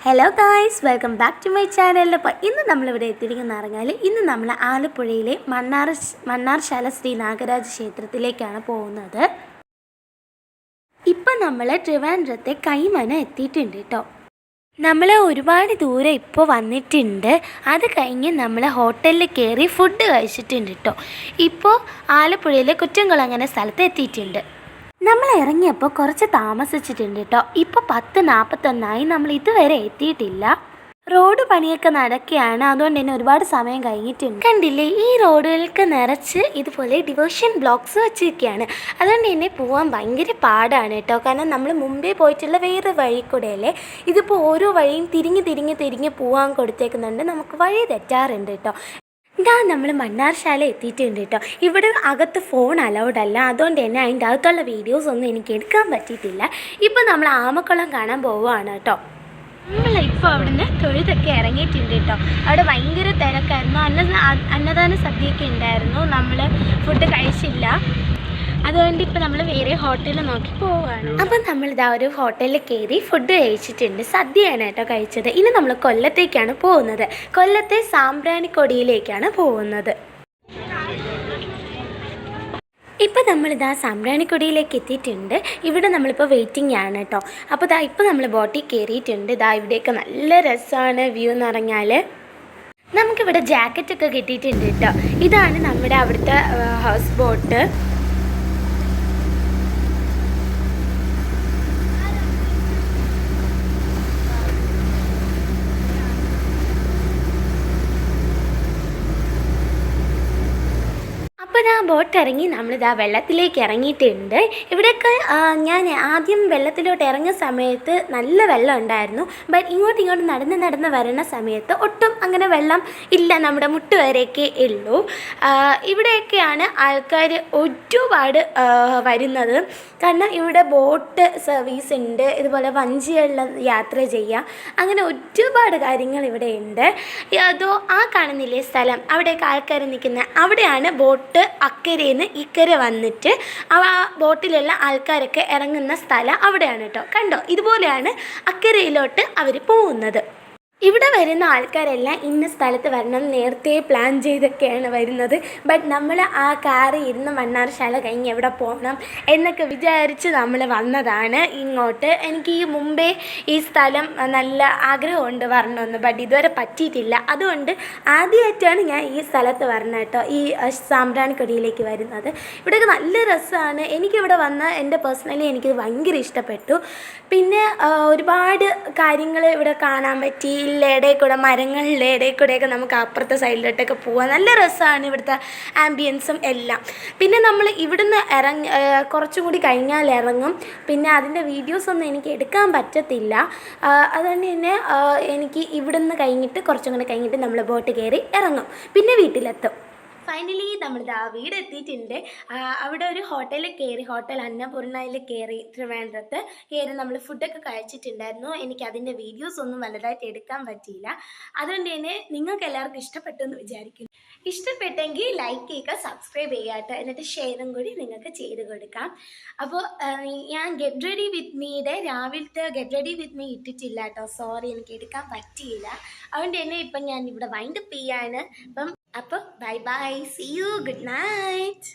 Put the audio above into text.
Hello guys, welcome back to my channel. അപ്പോൾ ഇന്ന് നമ്മളിവിടെ എത്തിയിരിക്കുന്ന പറഞ്ഞാൽ ഇന്ന് നമ്മൾ ആലപ്പുഴയിലെ മണ്ണാർശാല ശ്രീ നാഗരാജ ക്ഷേത്രത്തിലേക്കാണ് പോകുന്നത്. ഇപ്പം നമ്മൾ ട്രിവാൻഡ്രത്തെ കൈമന എത്തിയിട്ടുണ്ട് കേട്ടോ. നമ്മൾ ഒരുപാട് ദൂരം ഇപ്പോൾ വന്നിട്ടുണ്ട്. അത് കഴിഞ്ഞ് നമ്മൾ ഹോട്ടലിൽ കയറി ഫുഡ് കഴിച്ചിട്ടുണ്ട് കേട്ടോ. ഇപ്പോൾ ആലപ്പുഴയിലെ കുറ്റംകുളങ്ങര സ്ഥലത്ത് എത്തിയിട്ടുണ്ട്. നമ്മൾ ഇറങ്ങിയപ്പോൾ കുറച്ച് താമസിച്ചിട്ടുണ്ട് കേട്ടോ. ഇപ്പോൾ 10:41 നമ്മൾ ഇതുവരെ എത്തിയിട്ടില്ല. റോഡ് പണിയൊക്കെ നടക്കുകയാണ്, അതുകൊണ്ട് തന്നെ ഒരുപാട് സമയം കഴിഞ്ഞിട്ടുണ്ട്. കണ്ടില്ലേ, ഈ റോഡുകൾക്ക് നിറച്ച് ഇതുപോലെ ഡിവോഷൻ ബ്ലോക്സ് വെച്ചിരിക്കുകയാണ്. അതുകൊണ്ട് തന്നെ പോകാൻ ഭയങ്കര പാടാണ് കേട്ടോ. കാരണം നമ്മൾ മുമ്പേ പോയിട്ടുള്ള വേറെ വഴി കൂടെയല്ലേ. ഇതിപ്പോൾ ഓരോ വഴിയും തിരിഞ്ഞ് പോകാൻ കൊടുത്തേക്കുന്നുണ്ട്. നമുക്ക് വഴി തെറ്റാറുണ്ട് കേട്ടോ. ഇതാ നമ്മൾ മണ്ണാർശാല എത്തിയിട്ടുണ്ട് കേട്ടോ. ഇവിടെ അകത്ത് ഫോൺ അലൗഡ് അല്ല, അതുകൊണ്ട് തന്നെ അതിൻ്റെ അകത്തുള്ള വീഡിയോസ് ഒന്നും എനിക്ക് എടുക്കാൻ പറ്റിയിട്ടില്ല. ഇപ്പം നമ്മൾ ആമക്കുളം കാണാൻ പോവുകയാണ് കേട്ടോ. നമ്മളിപ്പോൾ അവിടുന്ന് തൊഴുതൊക്കെ ഇറങ്ങിയിട്ടുണ്ട് കേട്ടോ. അവിടെ ഭയങ്കര തിരക്കായിരുന്നു. അന്നദാന സദ്യയൊക്കെ ഉണ്ടായിരുന്നു. നമ്മൾ ഫുഡ് കഴിച്ചില്ല, അതുകൊണ്ട് ഇപ്പോൾ നമ്മൾ വേറെ ഹോട്ടലിൽ നോക്കി പോവുകയാണ്. അപ്പം നമ്മളിതാ ഒരു ഹോട്ടലിൽ കയറി ഫുഡ് കഴിച്ചിട്ടുണ്ട്. സദ്യയാണ് കേട്ടോ കഴിച്ചത്. ഇനി നമ്മൾ കൊല്ലത്തേക്കാണ് പോകുന്നത്. കൊല്ലത്തെ സാമ്പ്രാണിക്കൊടിയിലേക്കാണ് പോകുന്നത്. ഇപ്പം നമ്മളിതാ സാമ്പ്രാണിക്കൊടിയിലേക്ക് എത്തിയിട്ടുണ്ട്. ഇവിടെ നമ്മളിപ്പോൾ വെയിറ്റിംഗ് ആണ് കേട്ടോ. അപ്പോൾ ഇതാ ഇപ്പോൾ നമ്മൾ ബോട്ടിൽ കയറിയിട്ടുണ്ട്. ഇതാ ഇവിടെയൊക്കെ നല്ല രസമാണ് വ്യൂ എന്ന് പറഞ്ഞാൽ. നമുക്കിവിടെ ജാക്കറ്റൊക്കെ കിട്ടിയിട്ടുണ്ട് കേട്ടോ. ഇതാണ് നമ്മുടെ അവിടുത്തെ ഹൗസ് ബോട്ട്. അപ്പോൾ ബോട്ട് ഇറങ്ങി നമ്മളിതാ വെള്ളത്തിലേക്ക് ഇറങ്ങിയിട്ടുണ്ട്. ഇവിടെയൊക്കെ ഞാൻ ആദ്യം വെള്ളത്തിലോട്ട് ഇറങ്ങിയ സമയത്ത് നല്ല വെള്ളം ഉണ്ടായിരുന്നു. ബട്ട് ഇങ്ങോട്ട് നടന്ന് വരുന്ന സമയത്ത് ഒട്ടും അങ്ങനെ വെള്ളം ഇല്ല, നമ്മുടെ മുട്ട് വരെയൊക്കെ ഉള്ളൂ. ഇവിടെയൊക്കെയാണ് ആൾക്കാർ ഒരുപാട് വരുന്നത്. കാരണം ഇവിടെ ബോട്ട് സർവീസ് ഉണ്ട്, ഇതുപോലെ വഞ്ചികളിൽ യാത്ര ചെയ്യുക, അങ്ങനെ ഒരുപാട് കാര്യങ്ങൾ ഇവിടെ ഉണ്ട്. അതോ ആ കാണുന്നില്ലേ സ്ഥലം, അവിടെയൊക്കെ ആൾക്കാർ നിൽക്കുന്ന അവിടെയാണ് ബോട്ട് അക്കരയിൽ നിന്ന് ഇക്കരെ വന്നിട്ട് ആ ബോട്ടിലുള്ള ആൾക്കാരൊക്കെ ഇറങ്ങുന്ന സ്ഥലം അവിടെയാണ് കേട്ടോ. കണ്ടോ, ഇതുപോലെയാണ് അക്കരയിലോട്ട് അവർ പോകുന്നത്. ഇവിടെ വരുന്ന ആൾക്കാരെല്ലാം ഇന്ന സ്ഥലത്ത് വരണം നേരത്തെ പ്ലാൻ ചെയ്തൊക്കെയാണ് വരുന്നത്. ബട്ട് നമ്മൾ ആ കാറിൽ ഇരുന്ന് മണ്ണാർശാല കഴിഞ്ഞ് എവിടെ പോകണം എന്നൊക്കെ വിചാരിച്ച് നമ്മൾ വന്നതാണ് ഇങ്ങോട്ട്. എനിക്ക് ഈ മുമ്പേ ഈ സ്ഥലം നല്ല ആഗ്രഹമുണ്ട് വരണമെന്ന്, ബട്ട് ഇതുവരെ പറ്റിയിട്ടില്ല. അതുകൊണ്ട് ആദ്യമായിട്ടാണ് ഞാൻ ഈ സ്ഥലത്ത് വരണം കേട്ടോ, ഈ സാമ്പ്രാണിക്കൊടിയിലേക്ക് വരുന്നത്. ഇവിടെയൊക്കെ നല്ല രസമാണ്. എനിക്കിവിടെ വന്ന് എൻ്റെ പേഴ്സണലി എനിക്കിത് ഭയങ്കര ഇഷ്ടപ്പെട്ടു. പിന്നെ ഒരുപാട് കാര്യങ്ങൾ ഇവിടെ കാണാൻ പറ്റി. ഇടയിൽ കൂടെ മരങ്ങളുടെ ഇടയിൽ കൂടെയൊക്കെ നമുക്ക് അപ്പുറത്തെ സൈഡിലോട്ടൊക്കെ പോകാം. നല്ല രസമാണ് ഇവിടുത്തെ ആംബിയൻസും എല്ലാം. പിന്നെ നമ്മൾ ഇവിടുന്ന് കുറച്ചും കൂടി കഴിഞ്ഞാൽ ഇറങ്ങും. പിന്നെ അതിൻ്റെ വീഡിയോസൊന്നും എനിക്ക് എടുക്കാൻ പറ്റത്തില്ല. അതുകൊണ്ട് തന്നെ എനിക്ക് ഇവിടുന്ന് കഴിഞ്ഞിട്ട് കുറച്ചും കൂടി കഴിഞ്ഞിട്ട് നമ്മൾ ബോട്ട് കയറി ഇറങ്ങും, പിന്നെ വീട്ടിലെത്തും. ഫൈനലി നമ്മളിതാ വീട് എത്തിയിട്ടുണ്ട്. അവിടെ ഒരു ഹോട്ടലിൽ കയറി, ഹോട്ടൽ അന്നപൂർണ്ണയിൽ കയറി, ട്രിവാൻഡ്രത്ത് കയറി നമ്മൾ ഫുഡൊക്കെ കഴിച്ചിട്ടുണ്ടായിരുന്നു. എനിക്ക് അതിൻ്റെ വീഡിയോസ് ഒന്നും വലുതായിട്ട് എടുക്കാൻ പറ്റിയില്ല. അതുകൊണ്ട് തന്നെ നിങ്ങൾക്ക് എല്ലാവർക്കും ഇഷ്ടപ്പെട്ടു എന്ന് വിചാരിക്കുന്നു. ഇഷ്ടപ്പെട്ടെങ്കിൽ ലൈക്ക് ചെയ്യുക, സബ്സ്ക്രൈബ് ചെയ്യാട്ടോ, എന്നിട്ട് ഷെയറും കൂടി നിങ്ങൾക്ക് ചെയ്ത് കൊടുക്കാം. അപ്പോൾ ഞാൻ ഗെറ്റ് റെഡി വിത്ത് മീയുടെ രാവിലത്തെ ഗെറ്റ് റെഡി വിത്ത് മീ ഇട്ടിട്ടില്ല കേട്ടോ, സോറി, എനിക്ക് എടുക്കാൻ പറ്റിയില്ല. അതുകൊണ്ട് തന്നെ ഇപ്പം ഞാൻ ഇവിടെ വൈൻഡപ്പ് ചെയ്യാണ്. അപ്പോൾ bye bye, see you, good night.